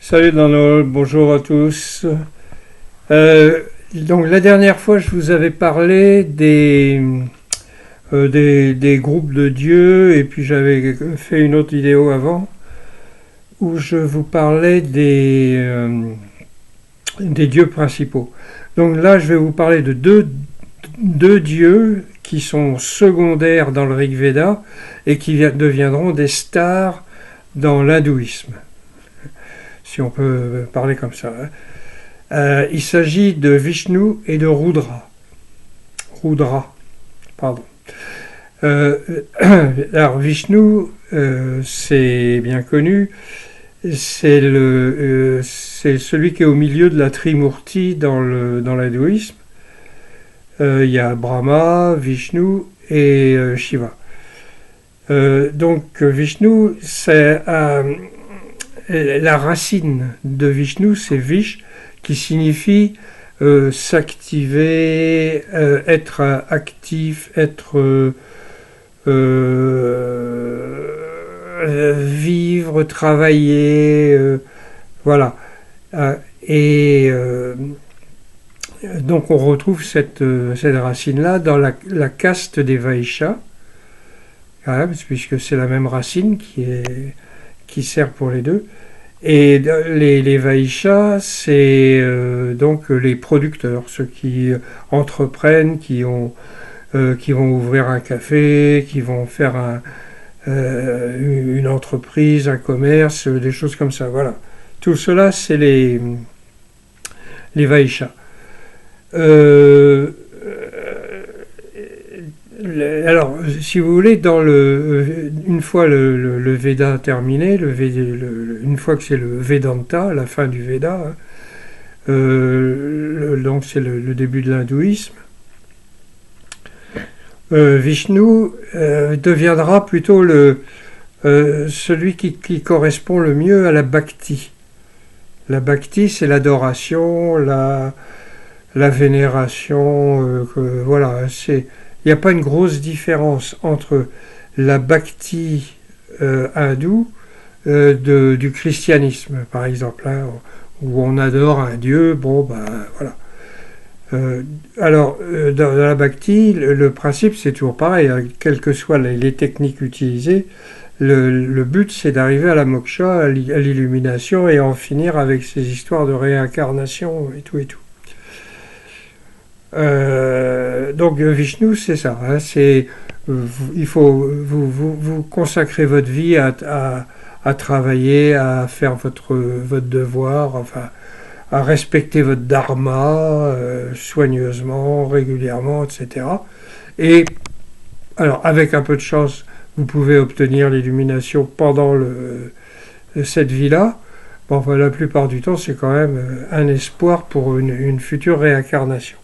Salut Donald, bonjour à tous. Euh, donc la dernière fois, je vous avais parlé des groupes de dieux, et puis j'avais fait une autre vidéo avant où je vous parlais des dieux principaux. Donc là, je vais vous parler de deux dieux qui sont secondaires dans le Rig Veda et qui deviendront des stars dans l'hindouisme, si on peut parler comme ça. Il s'agit de Vishnu et de Rudra. Rudra, pardon. Euh, alors Vishnu, c'est bien connu, c'est celui qui est au milieu de la Trimurti dans l'hindouisme. Il y a Brahma, Vishnu et Shiva. Donc Vishnu, c'est la racine de Vishnu, c'est Vish, qui signifie s'activer, être actif, être vivre, travailler, voilà. Et donc on retrouve cette racine-là dans la caste des Vaishas, puisque c'est la même racine qui sert pour les deux. Et les Vaishas, c'est donc les producteurs, ceux qui entreprennent, qui vont ouvrir un café, qui vont faire une entreprise, un commerce, des choses comme ça. Voilà. Tout cela, c'est les Vaishas. Alors, si vous voulez, une fois le Veda terminé, une fois que c'est le Vedanta, la fin du Veda, hein, donc c'est le début de l'hindouisme, Vishnu deviendra plutôt celui qui correspond le mieux à la bhakti. La bhakti, c'est l'adoration, la vénération, voilà, il n'y a pas une grosse différence entre la bhakti hindoue du christianisme, par exemple, hein, où on adore un dieu, bon, ben voilà. Dans la bhakti, le principe c'est toujours pareil, hein, quelles que soient les techniques utilisées, le but c'est d'arriver à la moksha, à l'illumination et en finir avec ces histoires de réincarnation et tout et tout. Donc Vishnu, c'est ça. Hein, il faut vous consacrer votre vie à travailler, à faire votre devoir, enfin, à respecter votre dharma soigneusement, régulièrement, etc. Et alors, avec un peu de chance, vous pouvez obtenir l'illumination pendant cette vie-là. Bon, enfin, la plupart du temps, c'est quand même un espoir pour une future réincarnation.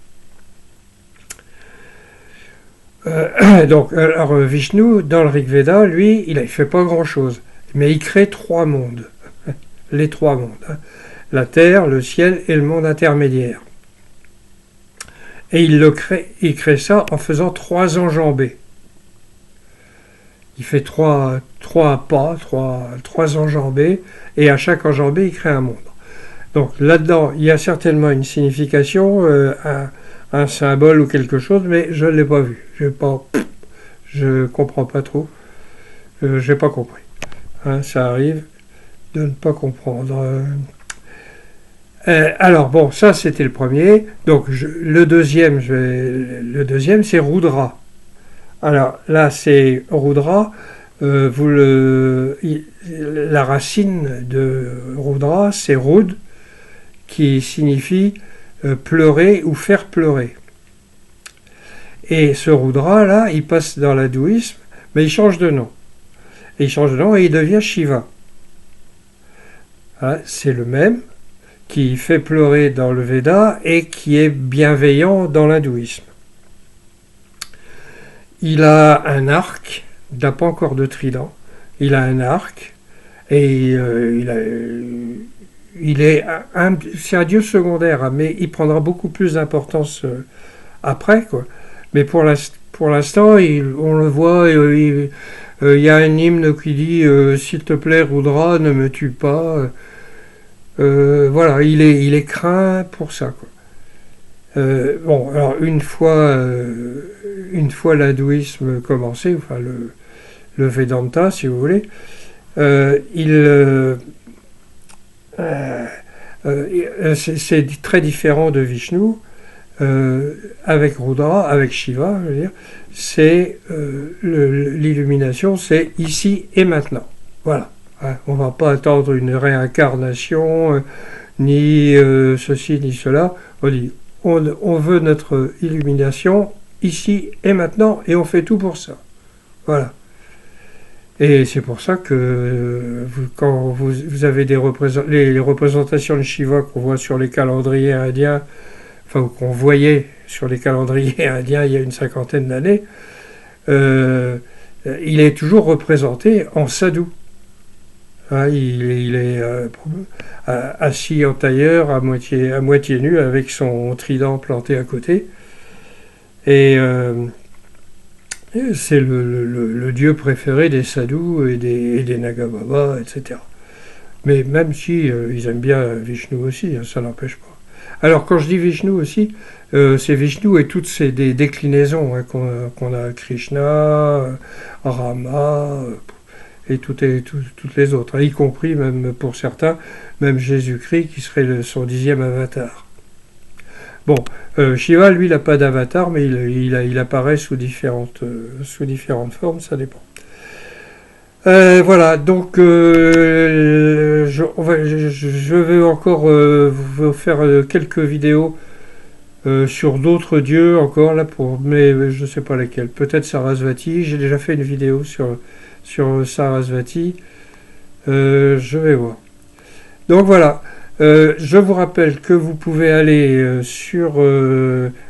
Donc, alors Vishnu, dans le Rig Veda, lui, il ne fait pas grand-chose, mais il crée 3 mondes, les 3 mondes, hein. La terre, le ciel et le monde intermédiaire. Et il crée ça en faisant 3 enjambées. Il fait 3 pas, 3 enjambées, et à chaque enjambée, il crée un monde. Donc là-dedans, il y a certainement une signification, un symbole ou quelque chose, mais je ne l'ai pas vu. Je comprends pas trop. J'ai pas compris. Hein, ça arrive de ne pas comprendre. Alors bon, ça c'était le premier. Donc le deuxième, c'est Rudra. Alors là, c'est Rudra. La racine de Rudra, c'est Rud, qui signifie pleurer ou faire pleurer. Et ce Rudra là, il passe dans l'hindouisme, mais il change de nom. Et il change de nom et il devient Shiva. Hein, c'est le même qui fait pleurer dans le Veda et qui est bienveillant dans l'hindouisme. Il a un arc, il n'a pas encore de trident, il a un arc et c'est un dieu secondaire, hein, mais il prendra beaucoup plus d'importance après, quoi. Mais pour l'instant, on le voit, il y a un hymne qui dit « S'il te plaît, Rudra, ne me tue pas ». Voilà, il est craint pour ça, quoi. Bon, alors une fois l'hindouisme commencé, enfin le Vedanta, si vous voulez, c'est très différent de Vishnu. Avec Rudra, avec Shiva, je veux dire, c'est l'illumination, c'est ici et maintenant. Voilà. Hein, on ne va pas attendre une réincarnation, ni ceci, ni cela. On dit, on veut notre illumination ici et maintenant, et on fait tout pour ça. Voilà. Et c'est pour ça que quand vous avez les représentations de Shiva qu'on voit sur les calendriers indiens, enfin qu'on voyait sur les calendriers indiens il y a une cinquantaine d'années, il est toujours représenté en sadhu. Hein, il est assis en tailleur, à moitié nu, avec son trident planté à côté. Et c'est le dieu préféré des sadhus et des Nagababa, etc. Mais même si ils aiment bien Vishnu aussi, hein, ça n'empêche pas. Alors quand je dis Vishnu aussi, c'est Vishnu et toutes ces déclinaisons hein, qu'on a, Krishna, Rama, et toutes les autres, hein, y compris même pour certains, même Jésus-Christ qui serait son 10e avatar. Bon, Shiva, lui, il n'a pas d'avatar, mais il apparaît sous différentes formes, ça dépend. Voilà, donc je vais encore vous faire quelques vidéos sur d'autres dieux encore, là, mais je ne sais pas lesquels. Peut-être Sarasvati, j'ai déjà fait une vidéo sur Sarasvati. Je vais voir. Donc voilà. Je vous rappelle que vous pouvez aller sur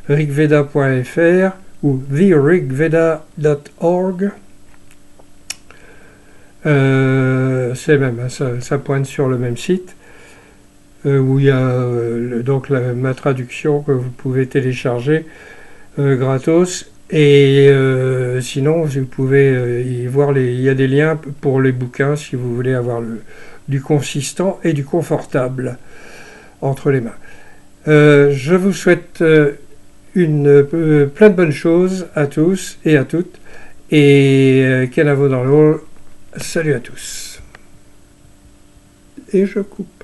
rigveda.fr ou therigveda.org. C'est même, hein, ça pointe sur le même site où il y a donc ma traduction que vous pouvez télécharger gratos. Et sinon, vous pouvez y voir il y a des liens pour les bouquins si vous voulez avoir du consistant et du confortable entre les mains. Je vous souhaite plein de bonnes choses à tous et à toutes. Et Kenavo dans l'eau, salut à tous. Et je coupe.